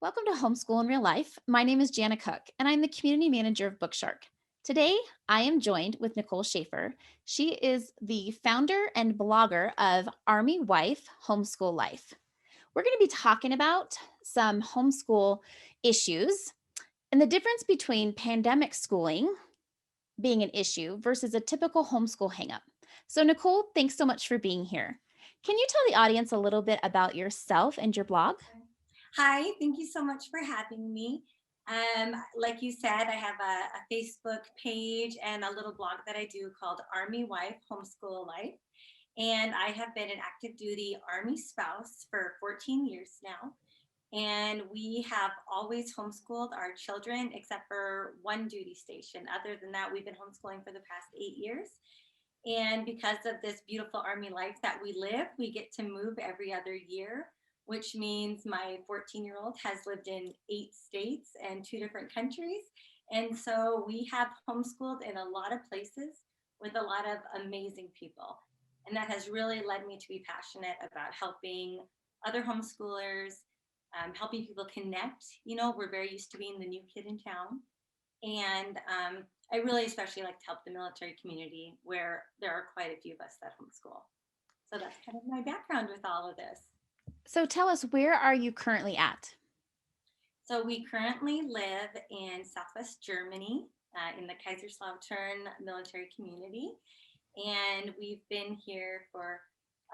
Welcome to Homeschool in Real Life. My name is Jana Cook, and I'm the community manager of BookShark. Today, I am joined with Nicole Shaffer. She is the founder and blogger of Army Wife Homeschool Life. We're going to be talking about some homeschool issues and the difference between pandemic schooling being an issue versus a typical homeschool hangup. So, Nicole, thanks so much for being here. Can you tell the audience a little bit about yourself and your blog? Hi, thank you so much for having me. Like you said, I have a Facebook page and a little blog that I do called Army Wife Homeschool Life. And I have been an active duty Army spouse for 14 years now. And we have always homeschooled our children except for one duty station. Other than that, we've been homeschooling for the past 8 years. And because of this beautiful Army life that we live, we get to move every other year, which means my 14-year-old has lived in 8 states and 2 different countries. And so we have homeschooled in a lot of places with a lot of amazing people. And that has really led me to be passionate about helping other homeschoolers, helping people connect. You know, we're very used to being the new kid in town. And I really especially like to help the military community where there are quite a few of us that homeschool. So that's kind of my background with all of this. So, tell us, where are you currently at? So we currently live in Southwest Germany in the Kaiserslautern military community. And we've been here for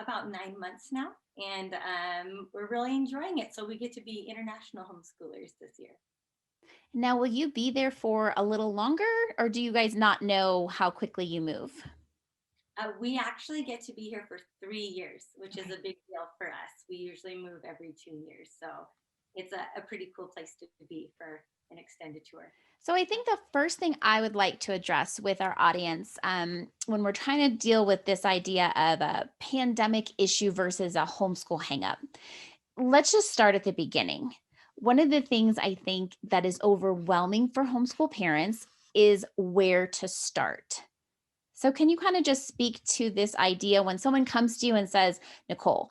about 9 months now. And we're really enjoying it. So we get to be international homeschoolers this year. Now, will you be there for a little longer, or do you guys not know how quickly you move? We actually get to be here for 3 years, which is Okay. a big deal for us. We usually move every 2 years. So it's a pretty cool place to be for an extended tour. So, I think the first thing I would like to address with our audience when we're trying to deal with this idea of a pandemic issue versus a homeschool hangup, let's just start at the beginning. One of the things I think that is overwhelming for homeschool parents is where to start. So, can you kind of just speak to this idea when someone comes to you and says, Nicole,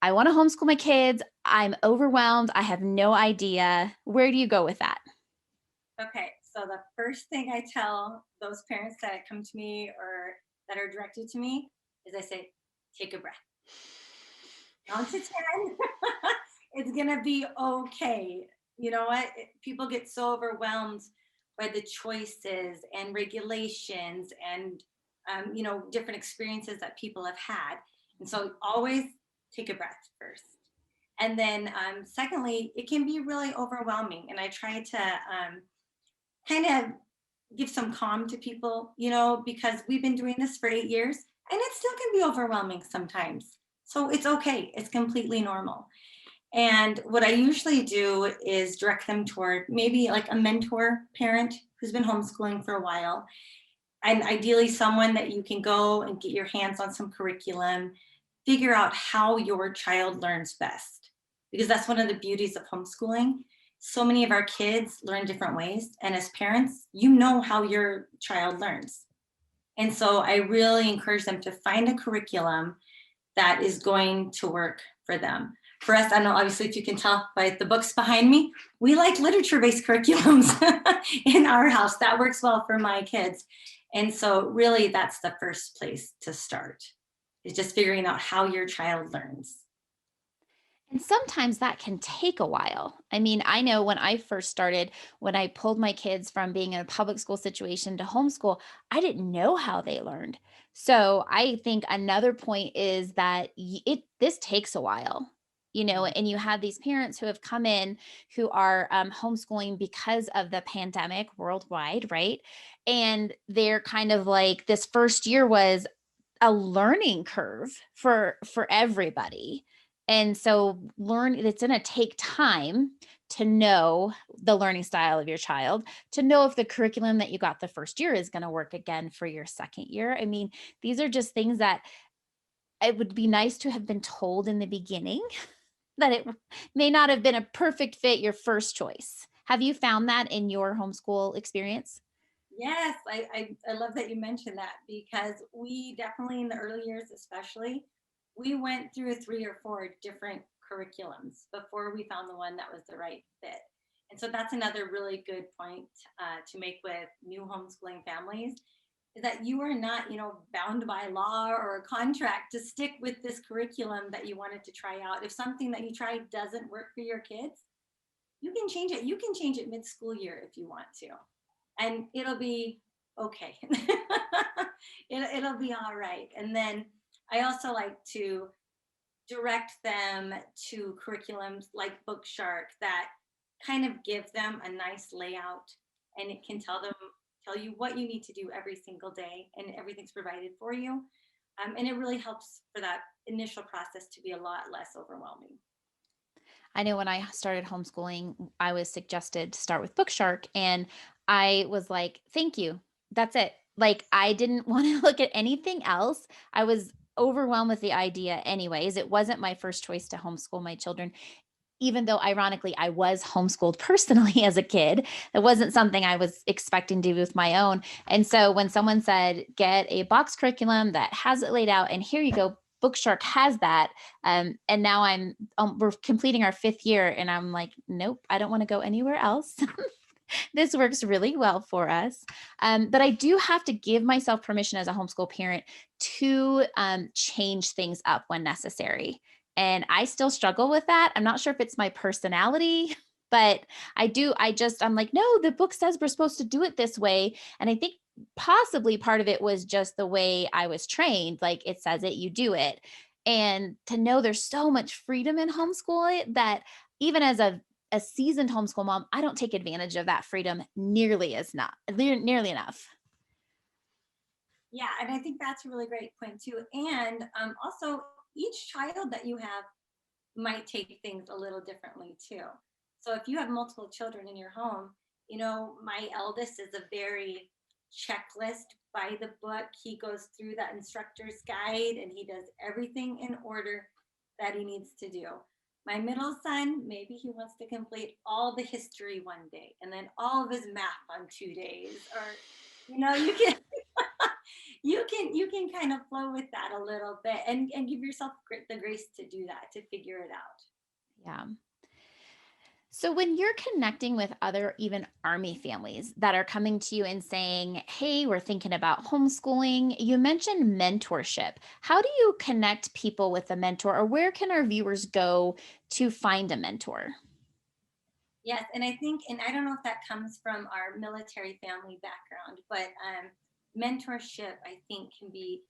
I want to homeschool my kids. I'm overwhelmed. I have no idea. Where do you go with that? Okay, so the first thing I tell those parents that come to me or that are directed to me is I say, take a breath. Count to 10. It's going to be okay. You know what? People get so overwhelmed by the choices and regulations and, different experiences that people have had. And so always take a breath first. And then, secondly, it can be really overwhelming. And I try to kind of give some calm to people, because we've been doing this for 8 years and it still can be overwhelming sometimes. So it's okay, it's completely normal. And what I usually do is direct them toward maybe like a mentor parent who's been homeschooling for a while. And ideally, someone that you can go and get your hands on some curriculum, figure out how your child learns best. Because that's one of the beauties of homeschooling. So many of our kids learn different ways. And as parents, you know how your child learns. And so I really encourage them to find a curriculum that is going to work for them. For us, I don't know, obviously, if you can tell by the books behind me, we like literature-based curriculums in our house. That works well for my kids. And so really that's the first place to start, is just figuring out how your child learns. And sometimes that can take a while. I mean, I know when I first started, when I pulled my kids from being in a public school situation to homeschool, I didn't know how they learned. So I think another point is that this takes a while. And you have these parents who have come in who are homeschooling because of the pandemic worldwide, right? And they're kind of like this first year was a learning curve for everybody. And so it's going to take time to know the learning style of your child, to know if the curriculum that you got the first year is going to work again for your second year. I mean, these are just things that it would be nice to have been told in the beginning that it may not have been a perfect fit your first choice. Have you found that in your homeschool experience? Yes, I love that you mentioned that because we definitely in the early years, especially, we went through 3 or 4 different curriculums before we found the one that was the right fit. And so that's another really good point to make with new homeschooling families is that you are not, bound by law or a contract to stick with this curriculum that you wanted to try out. If something that you tried doesn't work for your kids, you can change it. You can change it mid-school year if you want to, and it'll be okay. It'll be all right. And then I also like to direct them to curriculums like BookShark that kind of give them a nice layout, and it can tell you what you need to do every single day, and everything's provided for you. And it really helps for that initial process to be a lot less overwhelming. I know when I started homeschooling, I was suggested to start with BookShark, and I was like, "Thank you. That's it." Like, I didn't wanna look at anything else. I was overwhelmed with the idea anyways. It wasn't my first choice to homeschool my children, even though ironically I was homeschooled personally as a kid. It wasn't something I was expecting to do with my own. And so when someone said, get a box curriculum that has it laid out, and here you go, Bookshark has that. And now we're completing our 5th year, and I'm like, nope, I don't want to go anywhere else. This works really well for us. But I do have to give myself permission as a homeschool parent to change things up when necessary. And I still struggle with that. I'm not sure if it's my personality, but I do. I'm like, no, the book says we're supposed to do it this way. And I think possibly part of it was just the way I was trained. Like it says it, you do it. And to know there's so much freedom in homeschooling that even as a seasoned homeschool mom, I don't take advantage of that freedom nearly enough. Yeah, and I think that's a really great point too. And also, each child that you have might take things a little differently too. So if you have multiple children in your home, my eldest is a very checklist by the book. He goes through that instructor's guide and he does everything in order that he needs to do. My middle son, maybe he wants to complete all the history one day and then all of his math on 2 days. Or, you can you can kind of flow with that a little bit and give yourself the grace to do that, to figure it out. Yeah. So when you're connecting with other even Army families that are coming to you and saying, "Hey, we're thinking about homeschooling," you mentioned mentorship. How do you connect people with a mentor, or where can our viewers go to find a mentor? Yes, and I think, and I don't know if that comes from our military family background, but mentorship, I think, can be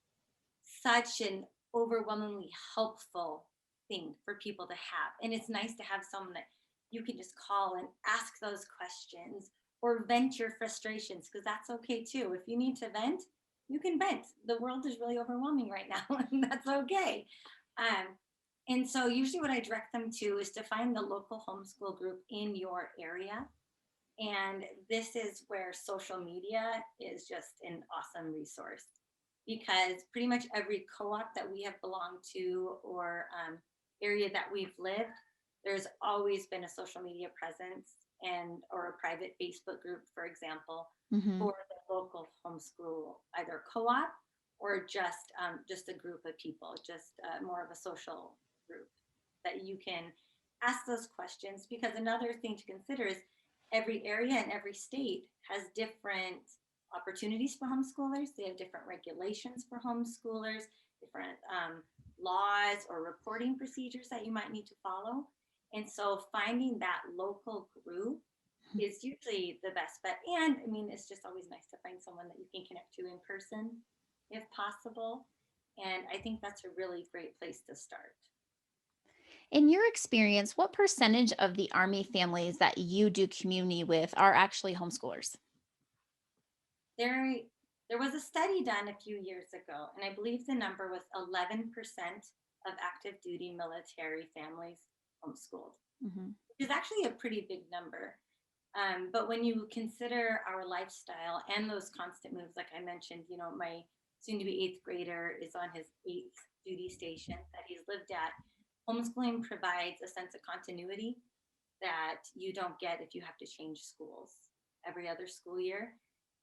such an overwhelmingly helpful thing for people to have. And it's nice to have someone that you can just call and ask those questions or vent your frustrations, because that's okay too. If you need to vent, you can vent. The world is really overwhelming right now, and that's okay. Um, and so, usually, what I direct them to is to find the local homeschool group in your area. And this is where social media is just an awesome resource, because pretty much every co-op that we have belonged to, or area that we've lived, there's always been a social media presence and or a private Facebook group, for example, Mhm. for the local homeschool, either co-op or just a group of people, just more of a social group that you can ask those questions. Because another thing to consider is every area and every state has different opportunities for homeschoolers. They have different regulations for homeschoolers, different laws or reporting procedures that you might need to follow. And so finding that local group is usually the best bet. And I mean, it's just always nice to find someone that you can connect to in person if possible. And I think that's a really great place to start. In your experience, what percentage of the Army families that you do community with are actually homeschoolers? There, there was a study done a few years ago, and I believe the number was 11% of active duty military families homeschooled, Mhm. which is actually a pretty big number. But when you consider our lifestyle and those constant moves, like I mentioned, my soon to be eighth grader is on his eighth duty station that he's lived at. Homeschooling provides a sense of continuity that you don't get if you have to change schools every other school year.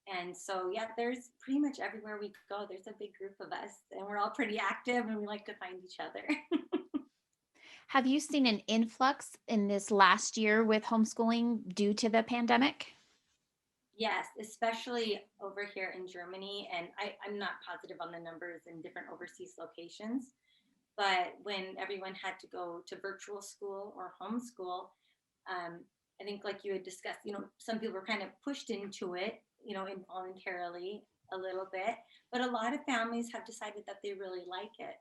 And so, yeah, there's pretty much everywhere we go, there's a big group of us, and we're all pretty active and we like to find each other. Have you seen an influx in this last year with homeschooling due to the pandemic? Yes, especially over here in Germany. And I'm not positive on the numbers in different overseas locations, but when everyone had to go to virtual school or homeschool, um, I think, like you had discussed, some people were kind of pushed into it, involuntarily a little bit. But a lot of families have decided that they really like it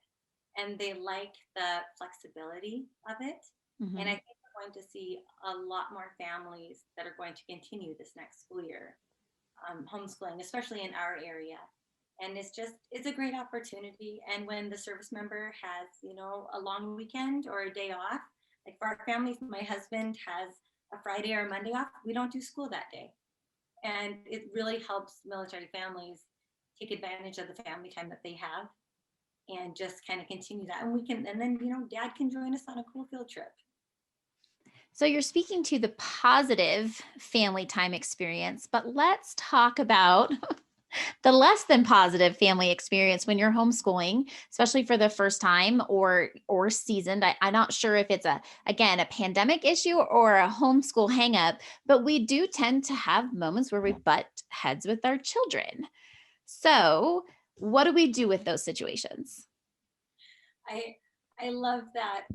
and they like the flexibility of it. And I Mhm. think we're going to see a lot more families that are going to continue this next school year homeschooling, especially in our area. And it's a great opportunity. And when the service member has, a long weekend or a day off, like for our families, my husband has a Friday or a Monday off, we don't do school that day. And it really helps military families take advantage of the family time that they have and just kind of continue that. And then, dad can join us on a cool field trip. So you're speaking to the positive family time experience, but let's talk about the less than positive family experience when you're homeschooling, especially for the first time or seasoned. I'm not sure if it's a pandemic issue or a homeschool hangup, but we do tend to have moments where we butt heads with our children. So, what do we do with those situations? I I love that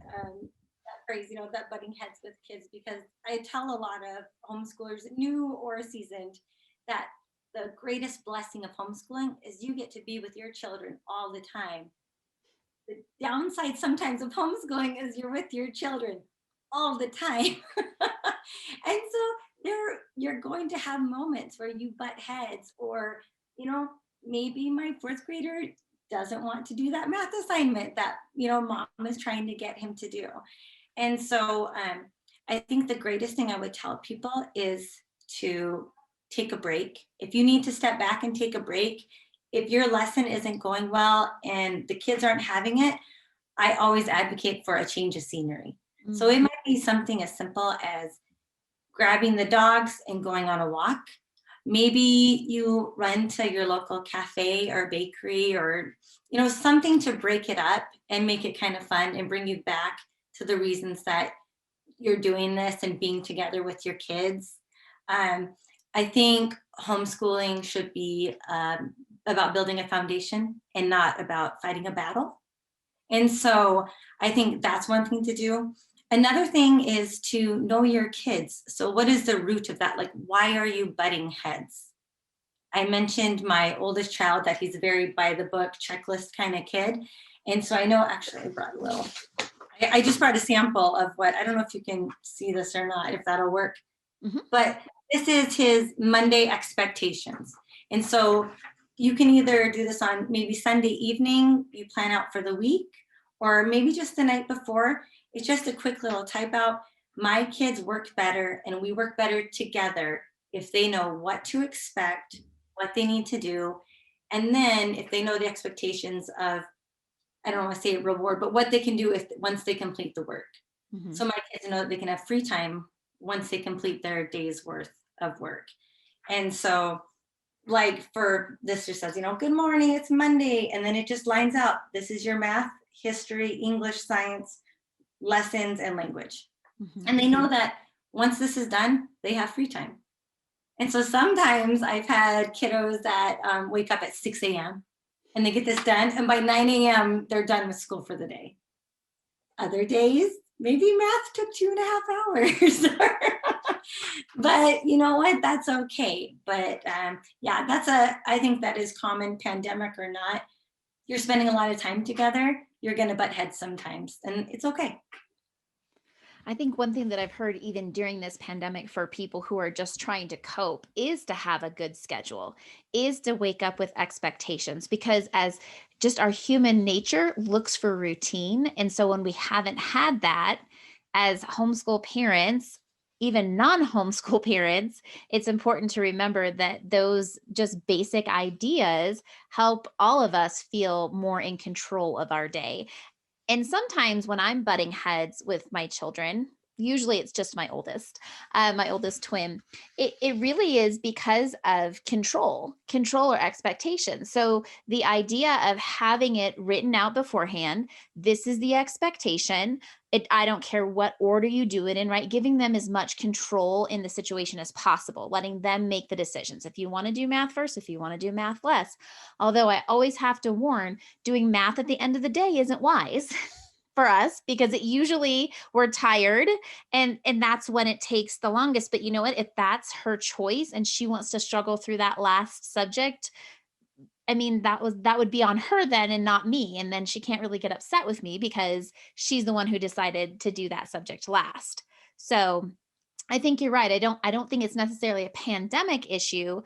phrase, that butting heads with kids, because I tell a lot of homeschoolers, new or seasoned, that the greatest blessing of homeschooling is you get to be with your children all the time. The downside sometimes of homeschooling is you're with your children all the time. And so you're going to have moments where you butt heads, or, you know, maybe my fourth grader doesn't want to do that math assignment that, mom is trying to get him to do. And so I think the greatest thing I would tell people is to take a break. If you need to step back and take a break, if your lesson isn't going well and the kids aren't having it, I always advocate for a change of scenery. So it Mhm. might be something as simple as grabbing the dogs and going on a walk. Maybe you run to your local cafe or bakery, or something to break it up and make it kind of fun and bring you back to the reasons that you're doing this and being together with your kids. I think homeschooling should be about building a foundation and not about fighting a battle. And so I think that's one thing to do. Another thing is to know your kids. So, what is the root of that? Like, why are you butting heads? I mentioned my oldest child that he's a very by the book checklist kind of kid. And so I know, actually, I brought a little, I just brought a sample of what, I don't know if you can see this or not, if that'll work, Mhm. but this is his Monday expectations. And so you can either do this on maybe Sunday evening, you plan out for the week, or maybe just the night before. It's just a quick little type out. My kids work better and we work better together if they know what to expect, what they need to do. And then if they know the expectations of, I don't want to say reward, but what they can do if once they complete the work. Mhm. So my kids know that they can have free time once they complete their day's worth of work. And so, like for this just says, good morning, it's Monday. And then it just lines out, this is your math, history, English, science, lessons, and language. Mhm. And they know that once this is done, they have free time. And so sometimes I've had kiddos that wake up at 6 a.m. and they get this done. And by 9 a.m., they're done with school for the day. Other days, maybe math took 2.5 hours. But you know what? That's okay. But yeah, I think that is common, pandemic or not. You're spending a lot of time together. You're going to butt heads sometimes, and it's okay. I think one thing that I've heard even during this pandemic for people who are just trying to cope is to have a good schedule, is to wake up with expectations because as just our human nature looks for routine. And so when we haven't had that as homeschool parents, even non homeschool parents, it's important to remember that those just basic ideas help all of us feel more in control of our day. And sometimes when I'm butting heads with my children, usually it's just my oldest twin, it really is because of control or expectation. So the idea of having it written out beforehand, this is the expectation. I don't care what order you do it in, right? Giving them as much control in the situation as possible, letting them make the decisions. If you want to do math first, if you want to do math less. Although I always have to warn, doing math at the end of the day isn't wise for us because it usually we're tired and that's when it takes the longest. But you know what? If that's her choice and she wants to struggle through that last subject, I mean, that would be on her then and not me, and then she can't really get upset with me because she's the one who decided to do that subject last. So, I think you're right. I don't think it's necessarily a pandemic issue,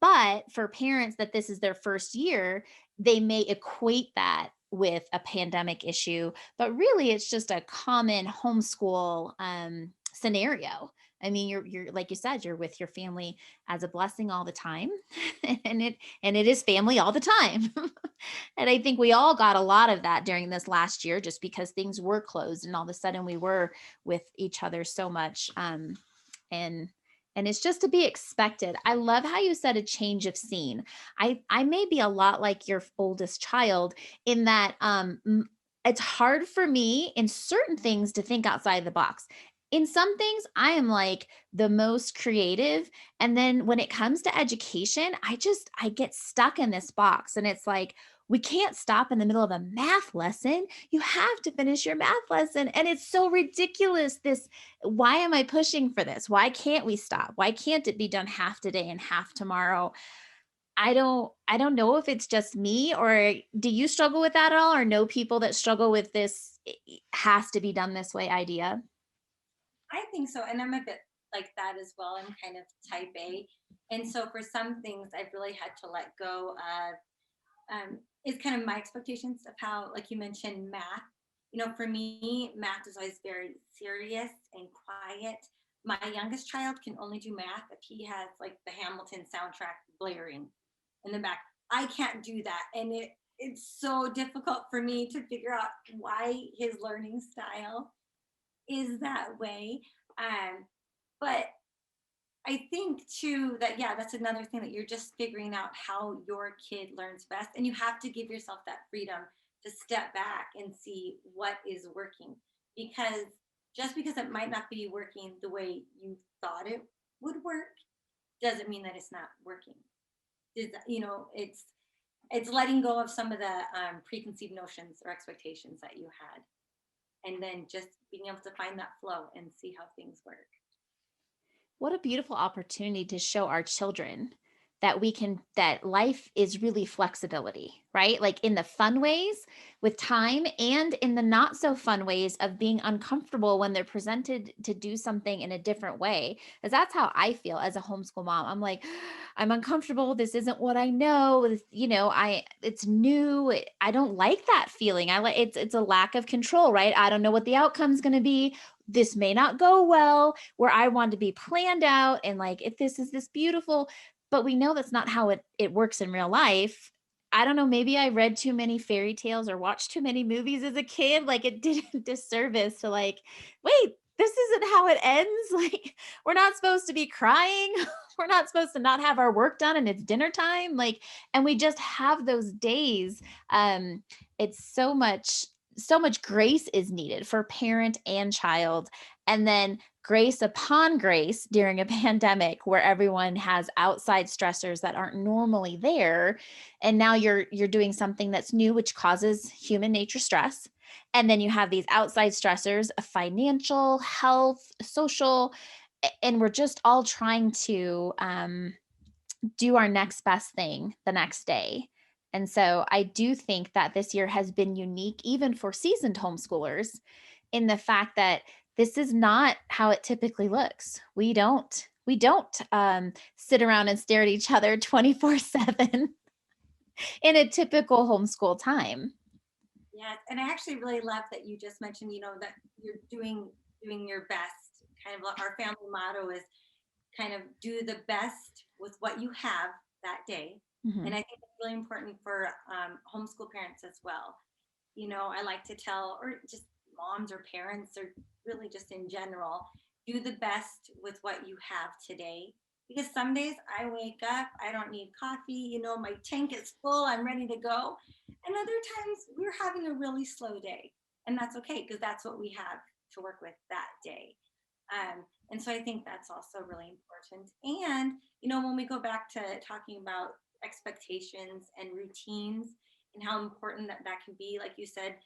but for parents that this is their first year, they may equate that with a pandemic issue, but really it's just a common homeschool scenario. I mean, you're like you said, you're with your family as a blessing all the time, and it is family all the time. And I think we all got a lot of that during this last year, just because things were closed, and all of a sudden we were with each other so much. And it's just to be expected. I love how you said a change of scene. I may be a lot like your oldest child in that it's hard for me in certain things to think outside the box. In some things, I am like the most creative. And then when it comes to education, I get stuck in this box. And it's like, we can't stop in the middle of a math lesson. You have to finish your math lesson. And it's so ridiculous. Why am I pushing for this? Why can't we stop? Why can't it be done half today and half tomorrow? I don't know if it's just me, or do you struggle with that at all, or know people that struggle with this has to be done this way idea? I think so. And I'm a bit like that as well. I'm kind of type A. And so for some things, I've really had to let go of is kind of my expectations of how, like you mentioned, math. You know, for me, math is always very serious and quiet. My youngest child can only do math if he has like the Hamilton soundtrack blaring in the back. I can't do that. And it's so difficult for me to figure out why his learning style is that way. Um, but I think too that yeah, that's another thing that you're just figuring out how your kid learns best, and you have to give yourself that freedom to step back and see what is working. Because just because it might not be working the way you thought it would work, doesn't mean that it's not working. You know, it's letting go of some of the preconceived notions or expectations that you had, and then just being able to find that flow and see how things work. What a beautiful opportunity to show our children that life is really flexibility, right? Like in the fun ways with time, and in the not so fun ways of being uncomfortable when they're presented to do something in a different way. Because that's how I feel as a homeschool mom. I'm like, I'm uncomfortable. This isn't what I know. It's new. I don't like that feeling. I like it's a lack of control, right? I don't know what the outcome's going to be. This may not go well, where I want to be planned out and like, if this is this beautiful, but we know that's not how it works in real life. I don't know, maybe I read too many fairy tales or watched too many movies as a kid. Like it did a disservice to like, wait, this isn't how it ends. Like we're not supposed to be crying. We're not supposed to not have our work done and it's dinner time. Like, and we just have those days. It's so much grace is needed for parent and child. And then grace upon grace during a pandemic where everyone has outside stressors that aren't normally there. And now you're doing something that's new, which causes human nature stress. And then you have these outside stressors of financial, health, social, and we're just all trying to do our next best thing the next day. And so I do think that this year has been unique, even for seasoned homeschoolers, in the fact that this is not how it typically looks. We don't sit around and stare at each other 24/7 in a typical homeschool time. Yes, and I actually really love that you just mentioned, you know, that you're doing your best. Kind of our family motto is kind of do the best with what you have that day. And Mhm. I think it's really important for homeschool parents as well. You know, I like to tell, or just moms or parents, or really just in general, do the best with what you have today. Because some days I wake up, I don't need coffee, you know, my tank is full, I'm ready to go. And other times we're having a really slow day. And that's okay because that's what we have to work with that day. And so I think that's also really important. And, when we go back to talking about expectations and routines and how important that can be, like you said,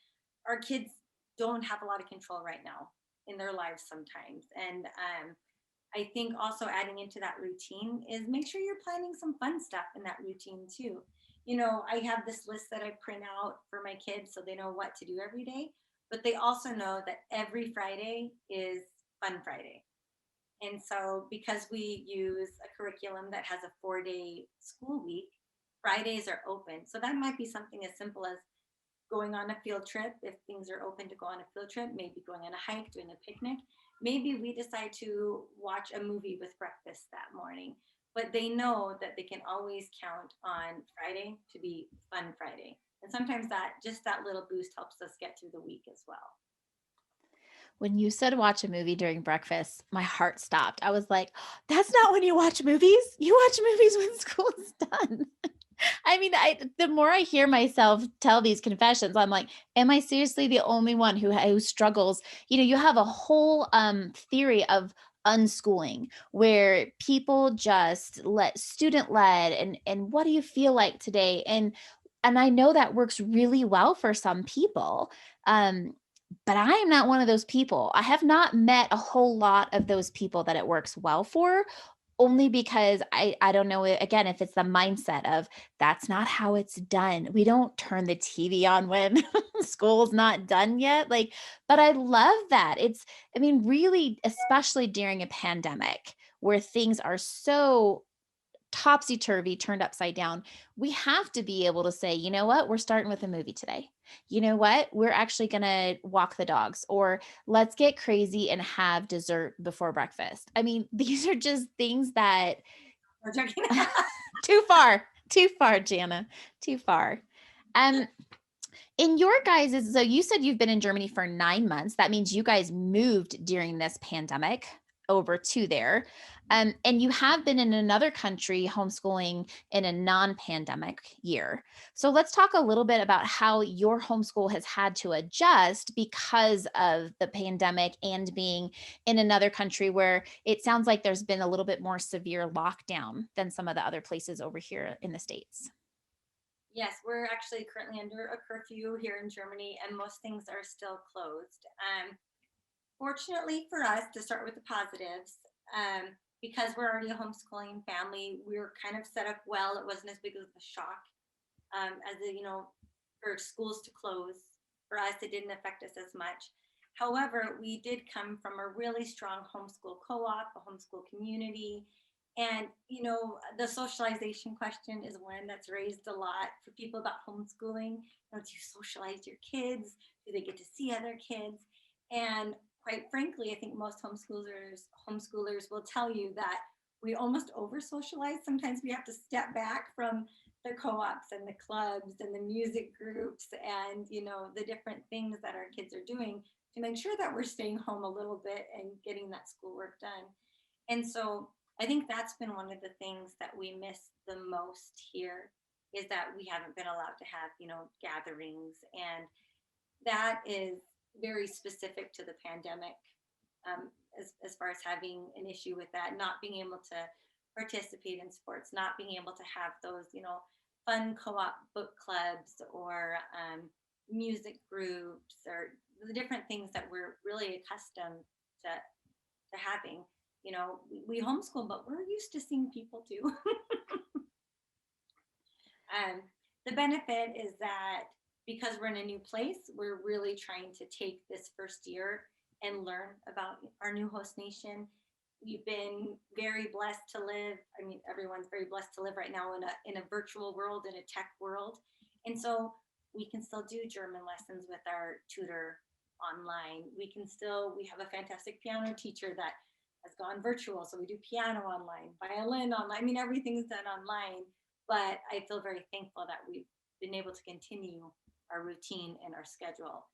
our kids don't have a lot of control right now in their lives sometimes. And I think also adding into that routine is make sure you're planning some fun stuff in that routine too. I have this list that I print out for my kids so they know what to do every day, but they also know that every Friday is Fun Friday. And so, because we use a curriculum that has a 4-day school week, Fridays are open. So, that might be something as simple as going on a field trip, if things are open to go on a field trip, maybe going on a hike, doing a picnic. Maybe we decide to watch a movie with breakfast that morning, but they know that they can always count on Friday to be Fun Friday. And sometimes that just that little boost helps us get through the week as well. When you said watch a movie during breakfast, my heart stopped. I was like, "That's not when you watch movies. You watch movies when school is done." I mean, the more I hear myself tell these confessions, I'm like, am I seriously the only one who struggles? You have a whole theory of unschooling where people just let student led and what do you feel like today? And I know that works really well for some people. Um but I am not one of those people. I have not met a whole lot of those people that it works well for, only because I don't know, again, if it's the mindset of that's not how it's done. We don't turn the TV on when school's not done yet. Like, but I love that. I mean, really, especially during a pandemic where things are so topsy turvy, turned upside down, we have to be able to say, you know what, we're starting with a movie today. You know what, we're actually going to walk the dogs, or let's get crazy and have dessert before breakfast. I mean, these are just things that We're joking. too far, Jana, too far. Um, in your guys' so you said you've been in Germany for 9 months. That means you guys moved during this pandemic over to there. And you have been in another country homeschooling in a non-pandemic year. So let's talk a little bit about how your homeschool has had to adjust because of the pandemic and being in another country where it sounds like there's been a little bit more severe lockdown than some of the other places over here in the States. Yes, we're actually currently under a curfew here in Germany, and most things are still closed. Fortunately for us, to start with the positives, because we're already a homeschooling family, we were kind of set up well. It wasn't as big of a shock as for schools to close. For us, it didn't affect us as much. However, we did come from a really strong homeschool co-op, a homeschool community. And, the socialization question is one that's raised a lot for people about homeschooling. Do you socialize your kids? Do they get to see other kids? And quite frankly, I think most homeschoolers will tell you that we almost over socialize. Sometimes we have to step back from the co-ops and the clubs and the music groups and the different things that our kids are doing to make sure that we're staying home a little bit and getting that schoolwork done. And so I think that's been one of the things that we miss the most here is that we haven't been allowed to have gatherings, and that is very specific to the pandemic, as far as having an issue with that, not being able to participate in sports, not being able to have those, fun co-op book clubs or music groups or the different things that we're really accustomed to having. We homeschool, but we're used to seeing people too. The benefit is that because we're in a new place, we're really trying to take this first year and learn about our new host nation. We've been very blessed to live. I mean, everyone's very blessed to live right now in a virtual world, in a tech world, and so we can still do German lessons with our tutor online. We have a fantastic piano teacher that has gone virtual, so we do piano online, violin online. I mean, everything's done online, but I feel very thankful that we've been able to continue our routine and our schedule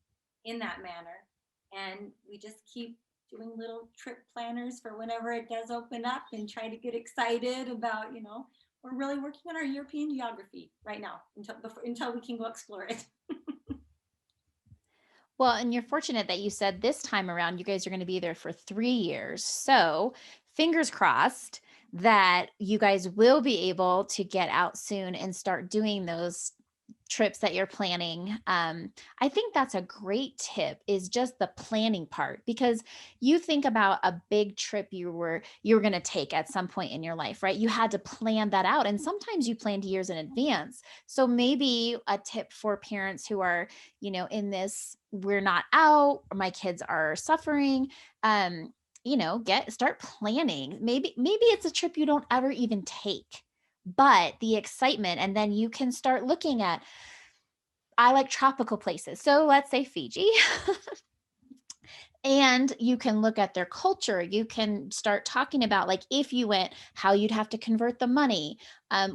in that manner. And we just keep doing little trip planners for whenever it does open up and try to get excited about, we're really working on our European geography right now until we can go explore it. Well, and you're fortunate that you said this time around you guys are going to be there for 3 years. So, fingers crossed that you guys will be able to get out soon and start doing those trips that you're planning. I think that's a great tip is just the planning part because you think about a big trip you were going to take at some point in your life, right? You had to plan that out and sometimes you planned years in advance. So maybe a tip for parents who are, in this we're not out, or my kids are suffering, get start planning. Maybe it's a trip you don't ever even take, but the excitement, and then you can start looking at, I like tropical places. So let's say Fiji. And you can look at their culture. You can start talking about, like, if you went, how you'd have to convert the money,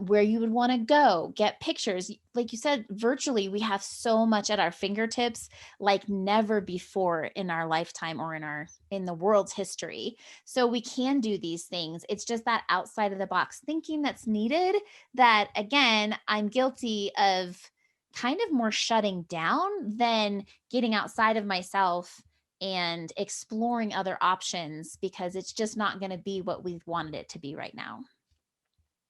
where you would want to go, get pictures. Like you said, virtually, we have so much at our fingertips, like never before in our lifetime or in the world's history. So we can do these things. It's just that outside of the box thinking that's needed. That again, I'm guilty of kind of more shutting down than getting outside of myself and exploring other options because it's just not going to be what we wanted it to be right now.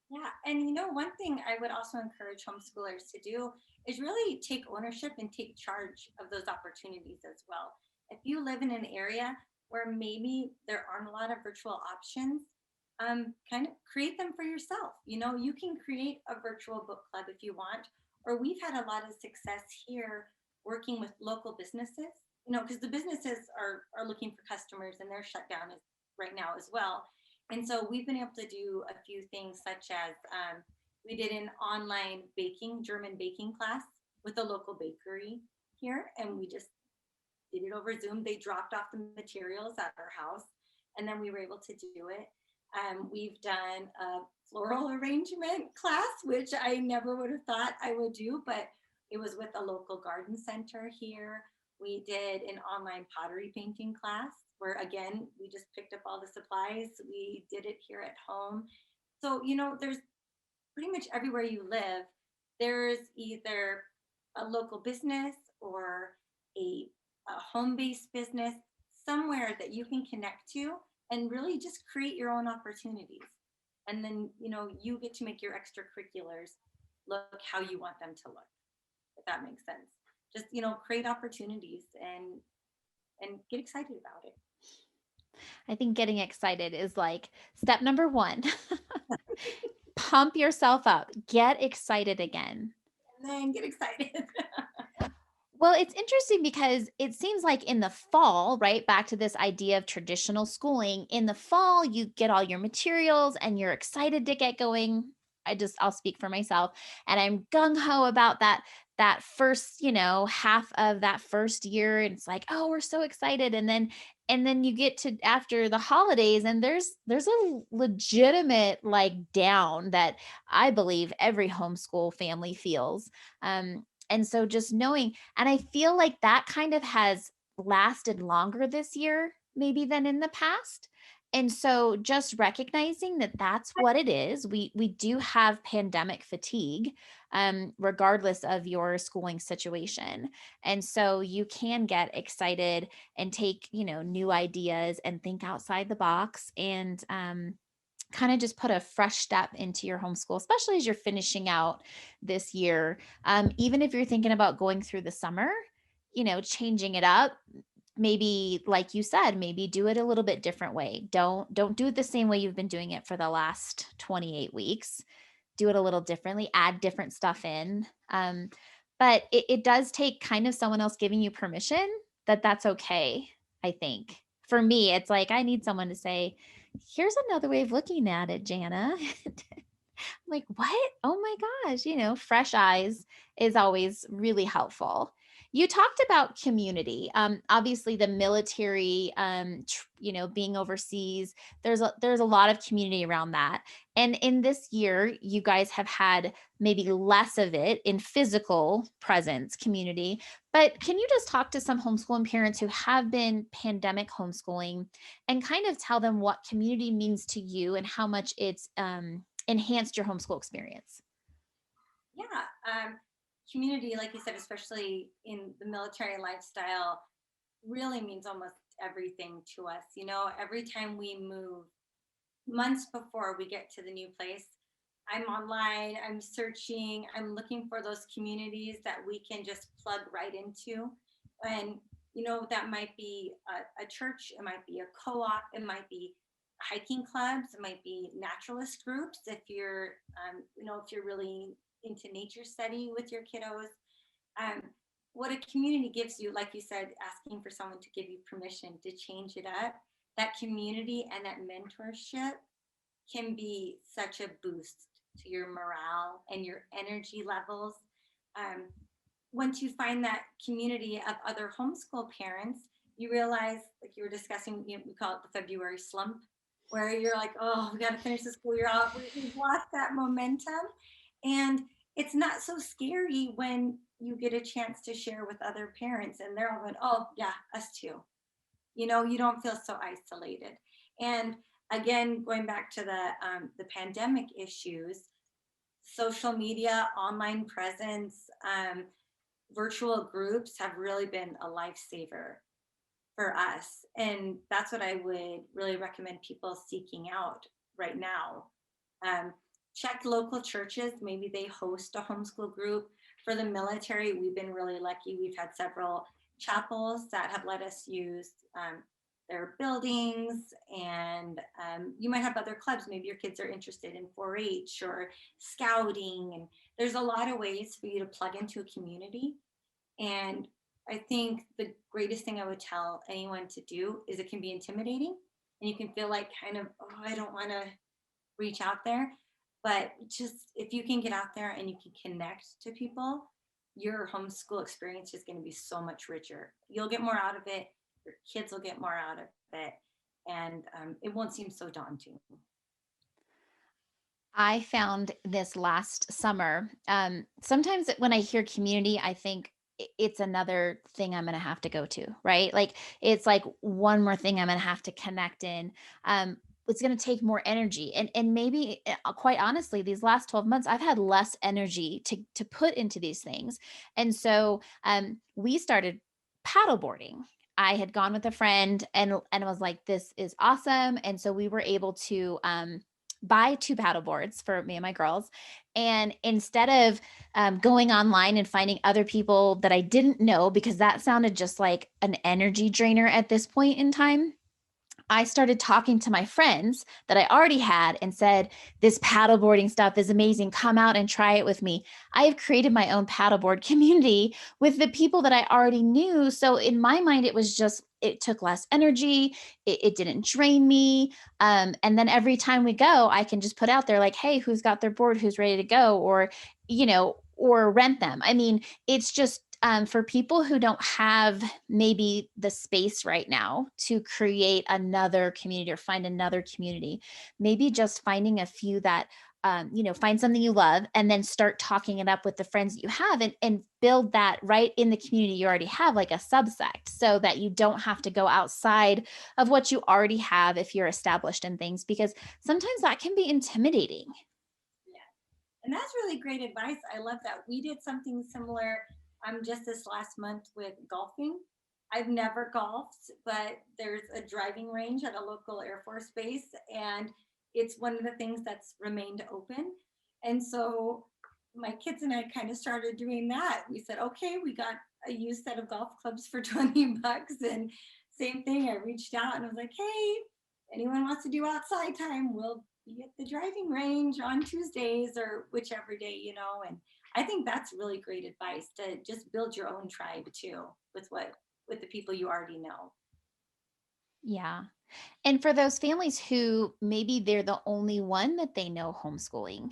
Yeah. And one thing I would also encourage homeschoolers to do is really take ownership and take charge of those opportunities as well. If you live in an area where maybe there aren't a lot of virtual options, kind of create them for yourself. You can create a virtual book club if you want, or we've had a lot of success here working with local businesses, because the businesses are looking for customers and they're shut down right now as well. And so we've been able to do a few things, such as we did an online German baking class with a local bakery here. And we just did it over Zoom. They dropped off the materials at our house, and then we were able to do it. We've done a floral arrangement class, which I never would have thought I would do, but it was with a local garden center here. We did an online pottery painting class where, again, we just picked up all the supplies. We did it here at home. So, there's pretty much everywhere you live, there's either a local business or a home based business somewhere that you can connect to and really just create your own opportunities. And then, you get to make your extracurriculars look how you want them to look, if that makes sense. Just, create opportunities and get excited about it. I think getting excited is like step number 1. Pump yourself up, get excited again. And then get excited. Well, it's interesting because it seems like in the fall, right? Back to this idea of traditional schooling, in the fall, you get all your materials and you're excited to get going. I'll speak for myself, and I'm gung ho about that first, half of that first year. And it's like, oh, we're so excited. And then you get to after the holidays, and there's a legitimate like down that I believe every homeschool family feels. And so just knowing, and I feel like that kind of has lasted longer this year, maybe than in the past. And so just recognizing that that's what it is. We do have pandemic fatigue, regardless of your schooling situation. And so you can get excited and take, new ideas and think outside the box and kind of just put a fresh step into your homeschool, especially as you're finishing out this year. Even if you're thinking about going through the summer, changing it up, maybe like you said, maybe do it a little bit different way. Don't do it the same way you've been doing it for the last 28 weeks. Do it a little differently, add different stuff in. But it does take kind of someone else giving you permission that that's okay. I think for me, it's like I need someone to say, here's another way of looking at it, Jana. Like, what? Oh my gosh, fresh eyes is always really helpful. You talked about community. Obviously, the military, being overseas. There's a lot of community around that. And in this year, you guys have had maybe less of it in physical presence, community. But can you just talk to some homeschooling parents who have been pandemic homeschooling and kind of tell them what community means to you and how much it's enhanced your homeschool experience? Yeah. community, like you said, especially in the military lifestyle, really means almost everything to us. You know, every time we move, months before we get to the new place, I'm online, I'm searching, I'm looking for those communities that we can just plug right into. And, you know, that might be a church, it might be a co op, it might be hiking clubs, it might be naturalist groups if you're, you know, if you're really into nature study with your kiddos. um, what a community gives you, like you said, asking for someone to give you permission to change it up, that community and that mentorship can be such a boost to your morale and your energy levels. Um, Once you find that community of other homeschool parents, you realize, like you were discussing, you know, we call it the February slump, where you're like, oh, we got to finish the school year off. We've lost that momentum. And it's not so scary when you get a chance to share with other parents and they're all going, oh, yeah, us too. You know, you don't feel so isolated. And again, going back to the pandemic issues, social media, online presence, virtual groups have really been a lifesaver for us. And that's what I would really recommend people seeking out right now. Um, Check local churches, maybe they host a homeschool group. For the military, we've been really lucky. We've had several chapels that have let us use their buildings, and you might have other clubs. Maybe your kids are interested in 4 H or scouting, and there's a lot of ways for you to plug into a community. And I think the greatest thing I would tell anyone to do is it can be intimidating and you can feel like kind of, oh, I don't want to reach out there. But just if you can get out there and you can connect to people, your homeschool experience is going to be so much richer. You'll get more out of it, your kids will get more out of it, and it won't seem so daunting. I found this last summer. Sometimes when I hear community, I think it's another thing I'm going to have to go to, right? Like it's like one more thing I'm going to have to connect in. It's going to take more energy, and maybe quite honestly, these last 12 months, I've had less energy to put into these things, and so we started paddleboarding. I had gone with a friend and was like, this is awesome, and so we were able to buy 2 paddle boards for me and my girls. And instead of going online and finding other people that I didn't know, because that sounded just like an energy drainer at this point in time, I started talking to my friends that I already had and said, this paddleboarding stuff is amazing. Come out and try it with me. I have created my own paddleboard community with the people that I already knew. So in my mind, it was just, it took less energy. It didn't drain me. And then every time we go, I can just put out there like, hey, who's got their board? Who's ready to go? Or, or rent them. I mean, it's just for people who don't have maybe the space right now to create another community or find another community, maybe just finding a few that find something you love and then start talking it up with the friends that you have, and build that right in the community you already have, like a subsect, so that you don't have to go outside of what you already have if you're established in things, because sometimes that can be intimidating. Yeah. And that's really great advice. I love that. We did something similar just this last month with golfing. I've never golfed, but there's a driving range at a local Air Force base, and it's one of the things that's remained open. And so my kids and I kind of started doing that. We said, okay, we got a used set of golf clubs for 20 bucks. And same thing, I reached out and I was like, hey, anyone wants to do outside time, we'll be at the driving range on Tuesdays or whichever day, you know. And I think that's really great advice to just build your own tribe too with the people you already know. Yeah. And for those families who maybe they're the only one that they know homeschooling,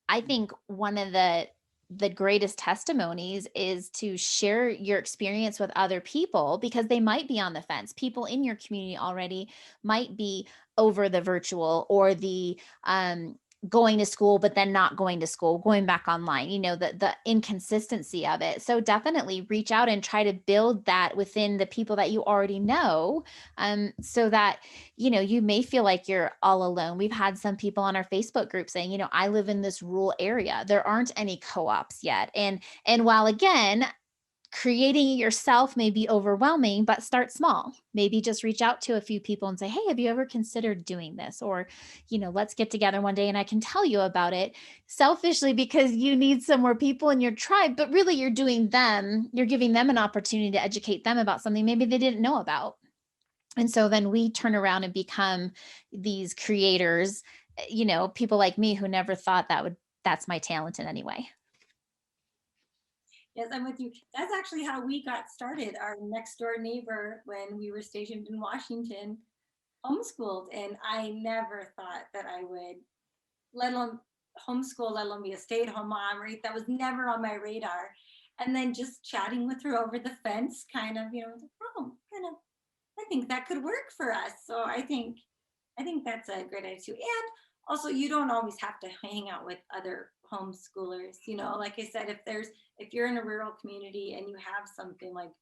I think one of the greatest testimonies is to share your experience with other people, because they might be on the fence. People in your community already might be over the virtual or going to school, but then not going to school, going back online, the inconsistency of it. So definitely reach out and try to build that within the people that you already know, so that, you may feel like you're all alone. We've had some people on our Facebook group saying, I live in this rural area. There aren't any co-ops yet. And while again, creating it yourself may be overwhelming, but start small. Maybe just reach out to a few people and say, hey, have you ever considered doing this? Or, let's get together one day and I can tell you about it, selfishly because you need some more people in your tribe. But really, you're giving them an opportunity to educate them about something maybe they didn't know about. And so then we turn around and become these creators, people like me who never thought that's my talent in any way. Yes, I'm with you. That's actually how we got started. Our next door neighbor, when we were stationed in Washington, homeschooled, and I never thought that I would, let alone homeschool, let alone be a stay-at-home mom, right? That was never on my radar. And then just chatting with her over the fence, kind of, oh, kind of, I think that could work for us. So I think that's a great idea too. And also, you don't always have to hang out with other homeschoolers. Like I said, if you're in a rural community and you have something like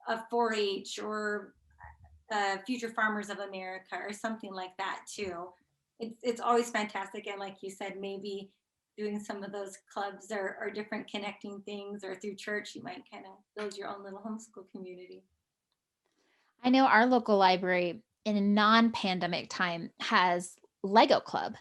a 4-H or Future Farmers of America or something like that too, it's always fantastic. And like you said, maybe doing some of those clubs or different connecting things, or through church, you might kind of build your own little homeschool community. I know our local library in a non-pandemic time has Lego Club.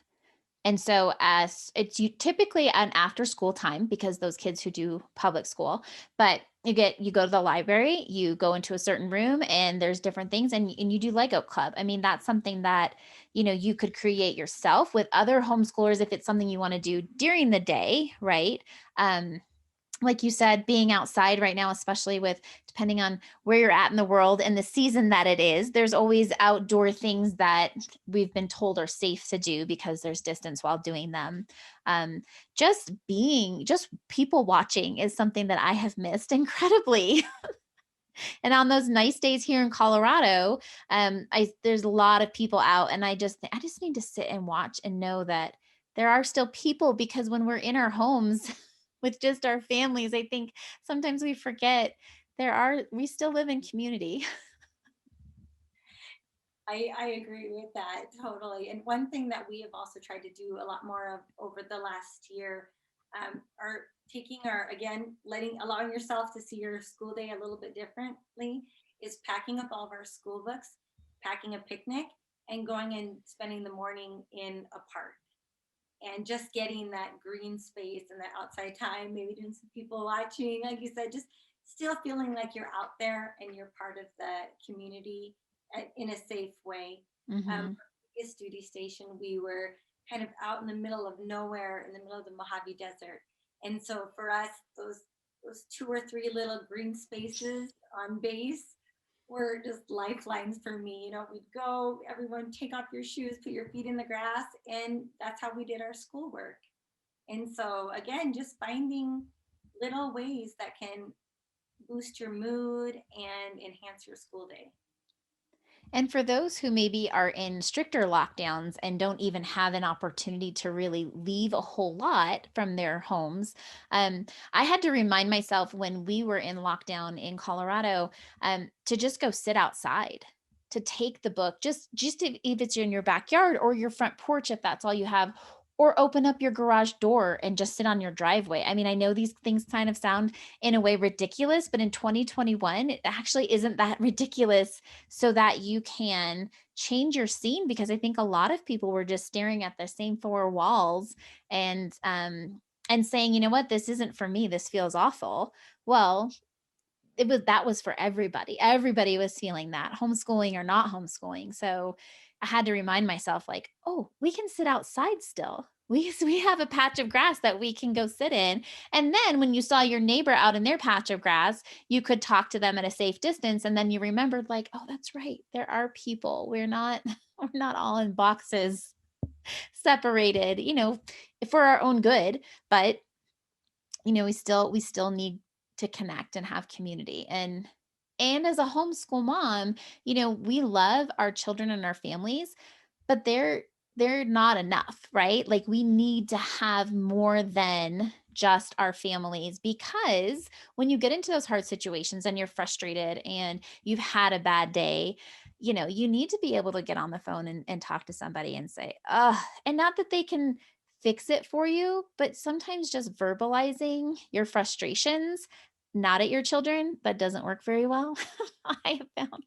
And so as it's typically an after school time because those kids who do public school, but you go to the library, you go into a certain room and there's different things and you do Lego Club. I mean, that's something that, you could create yourself with other homeschoolers if it's something you want to do during the day, right? Um, like you said, being outside right now, especially with depending on where you're at in the world and the season that it is, there's always outdoor things that we've been told are safe to do because there's distance while doing them. Um, just people watching is something that I have missed incredibly. And on those nice days here in Colorado, I there's a lot of people out, and I just need to sit and watch and know that there are still people because when we're in our homes with just our families, I think sometimes we forget we still live in community. I agree with that totally. And one thing that we have also tried to do a lot more of over the last year, are taking our, again, allowing yourself to see your school day a little bit differently, is packing up all of our school books, packing a picnic, and going and spending the morning in a park, and just getting that green space and that outside time, maybe doing some people watching, like you said, just still feeling like you're out there and you're part of the community, in a safe way. Mhm. Previous duty station, we were kind of out in the middle of nowhere, in the middle of the Mojave Desert, and so for us, those 2 or 3 little green spaces on base were just lifelines for me. We'd go, everyone take off your shoes, put your feet in the grass, and that's how we did our schoolwork. And so, again, just finding little ways that can boost your mood and enhance your school day. And for those who maybe are in stricter lockdowns and don't even have an opportunity to really leave a whole lot from their homes, I had to remind myself when we were in lockdown in Colorado, to just go sit outside, to take the book, just if it's in your backyard or your front porch, if that's all you have, or open up your garage door and just sit on your driveway. I mean, I know these things kind of sound in a way ridiculous, but in 2021, it actually isn't that ridiculous so that you can change your scene because I think a lot of people were just staring at the same four walls and saying, "You know what? This isn't for me. This feels awful." Well, that was for everybody. Everybody was feeling that, homeschooling or not homeschooling. So I had to remind myself like, "Oh, we can sit outside still. We have a patch of grass that we can go sit in." And then when you saw your neighbor out in their patch of grass, you could talk to them at a safe distance and then you remembered like, "Oh, that's right. There are people. We're not we're not all in boxes separated, for our own good, but we still need to connect and have community." And as a homeschool mom, we love our children and our families, but they're not enough, right? Like we need to have more than just our families, because when you get into those hard situations and you're frustrated and you've had a bad day, you need to be able to get on the phone and talk to somebody and say, and not that they can fix it for you, but sometimes just verbalizing your frustrations, not at your children, that doesn't work very well. I have found.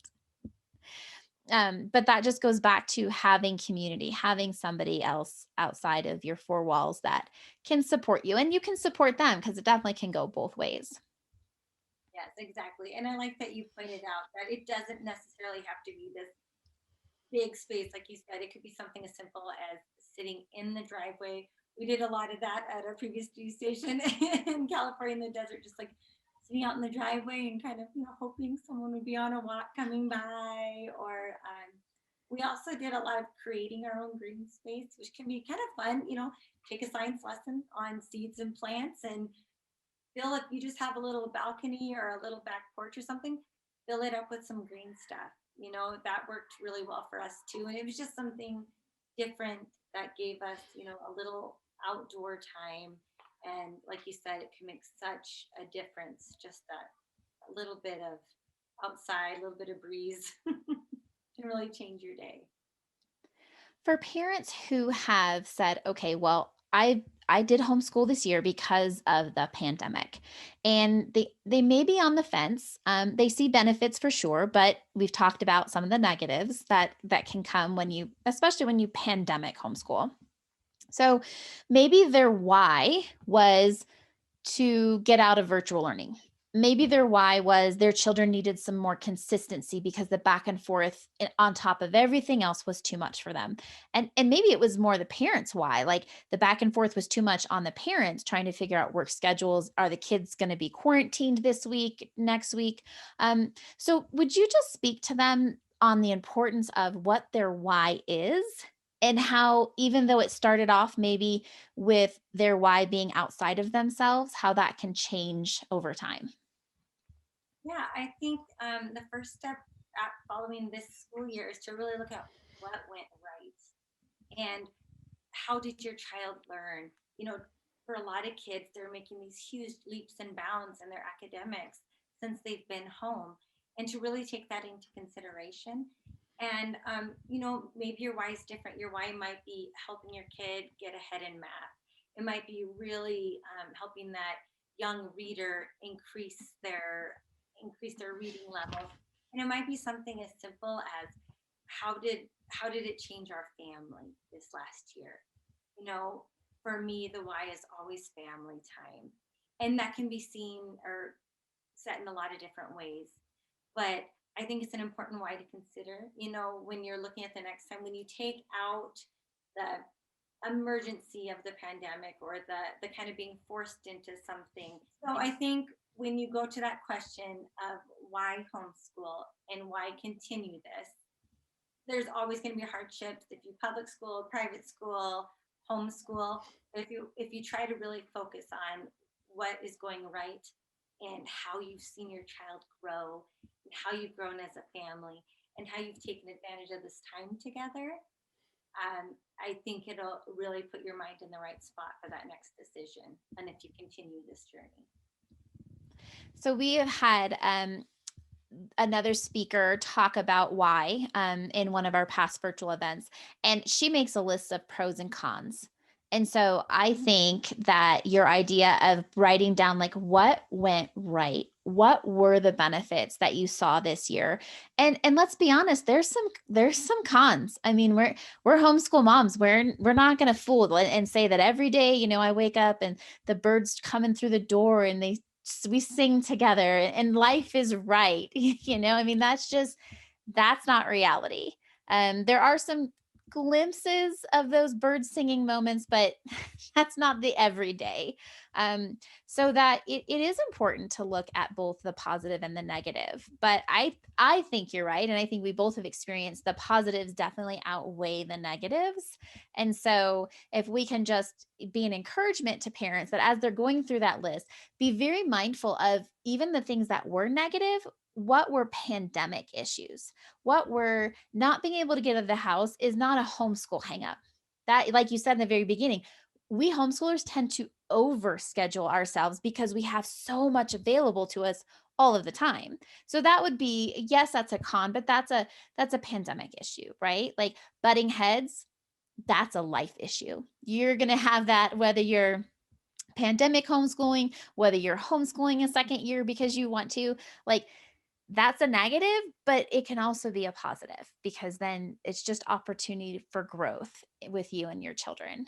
But that just goes back to having community, having somebody else outside of your four walls that can support you, and you can support them, because it definitely can go both ways. Yes, exactly. And I like that you pointed out that it doesn't necessarily have to be this big space, like you said. It could be something as simple as sitting in the driveway. We did a lot of that at our previous duty station in California in the desert, just like sitting out in the driveway and kind of, hoping someone would be on a walk coming by. Or we also did a lot of creating our own green space, which can be kind of fun. Take a science lesson on seeds and plants, and fill it. You just have a little balcony or a little back porch or something, fill it up with some green stuff. That worked really well for us too. And it was just something different that gave us, a little outdoor time. And like you said, it can make such a difference. Just that a little bit of outside, a little bit of breeze can really change your day. For parents who have said, okay, well, I did homeschool this year because of the pandemic, and they may be on the fence. They see benefits for sure, but we've talked about some of the negatives that can come when you, especially when you pandemic homeschool. So maybe their why was to get out of virtual learning. Maybe their why was their children needed some more consistency because the back and forth on top of everything else was too much for them. And maybe it was more the parents' why, like the back and forth was too much on the parents trying to figure out work schedules. Are the kids going to be quarantined this week, next week? So would you just speak to them on the importance of what their why is, and how, even though it started off maybe with their why being outside of themselves, how that can change over time? Yeah, I think the first step at following this school year is to really look at what went right and how did your child learn? For a lot of kids, they're making these huge leaps and bounds in their academics since they've been home, and to really take that into consideration. And maybe your why is different. Your why might be helping your kid get ahead in math. It might be really helping that young reader increase their reading levels. And it might be something as simple as how did it change our family this last year? you know for me, the why is always family time, and that can be seen or set in a lot of different ways. But I think it's an important why to consider, when you're looking at the next time, when you take out the emergency of the pandemic, or the kind of being forced into something. So I think when you go to that question of why homeschool and why continue this, there's always going to be hardships if you public school, private school, homeschool. If you try to really focus on what is going right and how you've seen your child grow and how you've grown as a family and how you've taken advantage of this time together, I think it'll really put your mind in the right spot for that next decision. And if you continue this journey. So we have had another speaker talk about why in one of our past virtual events, and she makes a list of pros and cons. And so I think that your idea of writing down, like, what went right, what were the benefits that you saw this year, and let's be honest, there's some cons. I mean, we're homeschool moms. We're not going to fool and say that every day, I wake up and the birds coming through the door and we sing together and life is right. I mean, that's not reality. There are some glimpses of those bird singing moments, but that's not the everyday. So that it is important to look at both the positive and the negative. But I think you're right, and I think we both have experienced the positives definitely outweigh the negatives. And so if we can just be an encouragement to parents that as they're going through that list, be very mindful of even the things that were negative. What were pandemic issues? What were not being able to get out of the house is not a homeschool hangup. That, like you said in the very beginning, we homeschoolers tend to overschedule ourselves because we have so much available to us all of the time. So that would be, yes, that's a con, but that's a pandemic issue, right? Like butting heads, that's a life issue. You're going to have that whether you're pandemic homeschooling, whether you're homeschooling a second year because you want to, like that's a negative, but it can also be a positive because then it's just opportunity for growth with you and your children.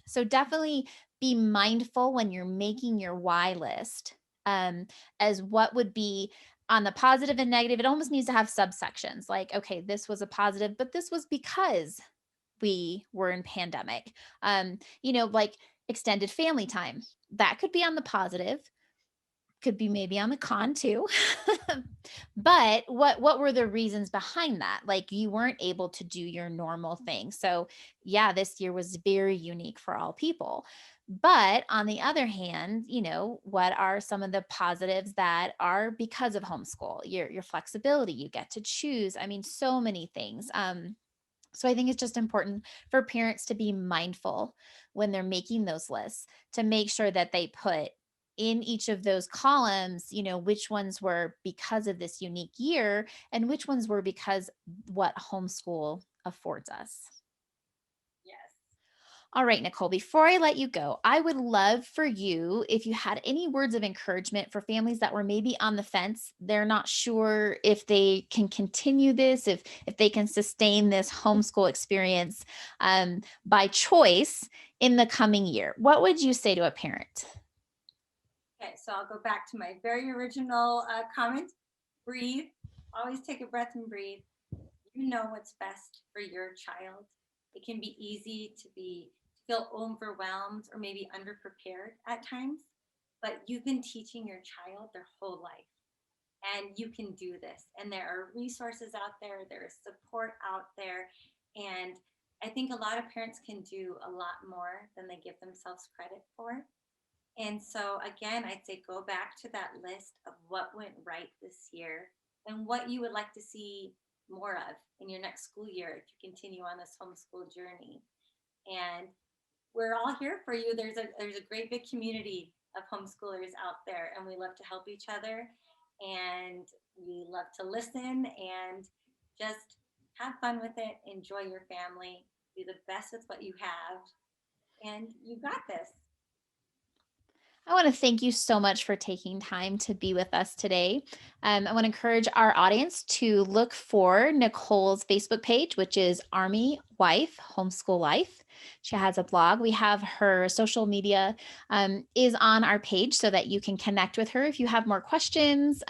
So definitely be mindful when you're making your why list, um, as what would be on the positive and negative. It almost needs to have subsections like, okay, this was a positive, but this was because we were in pandemic. Like extended family time. That could be on the positive, could be maybe on the con too. But what were the reasons behind that? Like you weren't able to do your normal thing. So, yeah, this year was very unique for all people. But on the other hand, what are some of the positives that are because of homeschool? Your flexibility, you get to choose. I mean, so many things. So I think it's just important for parents to be mindful when they're making those lists to make sure that they put in each of those columns, which ones were because of this unique year and which ones were because what homeschool affords us. Yes. All right, Nicole, before I let you go, I would love for you if you had any words of encouragement for families that were maybe on the fence. They're not sure if they can continue this, if they can sustain this homeschool experience by choice in the coming year. What would you say to a parent? Okay, so I'll go back to my very original comment. Breathe. Always take a breath and breathe. You know what's best for your child. It can be easy to feel overwhelmed or maybe underprepared at times, but you've been teaching your child their whole life and you can do this. And there are resources out there, there is support out there. And I think a lot of parents can do a lot more than they give themselves credit for. And so, again, I'd say go back to that list of what went right this year and what you would like to see more of in your next school year if you continue on this homeschool journey. And we're all here for you. There's a great big community of homeschoolers out there, and we love to help each other, and we love to listen and just have fun with it. Enjoy your family. Do the best with what you have, and you got this. I want to thank you so much for taking time to be with us today. I want to encourage our audience to look for Nicole's Facebook page, which is Army Wife Homeschool Life. She has a blog. We have her social media is on our page so that you can connect with her if you have more questions.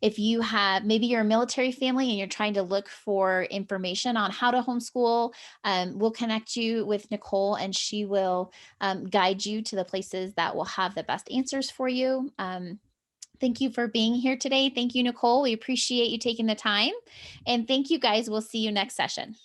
If you have maybe you're a military family and you're trying to look for information on how to homeschool, we'll connect you with Nicole and she will guide you to the places that will have the best answers for you. Thank you for being here today. Thank you, Nicole. We appreciate you taking the time. And thank you, guys. We'll see you next session.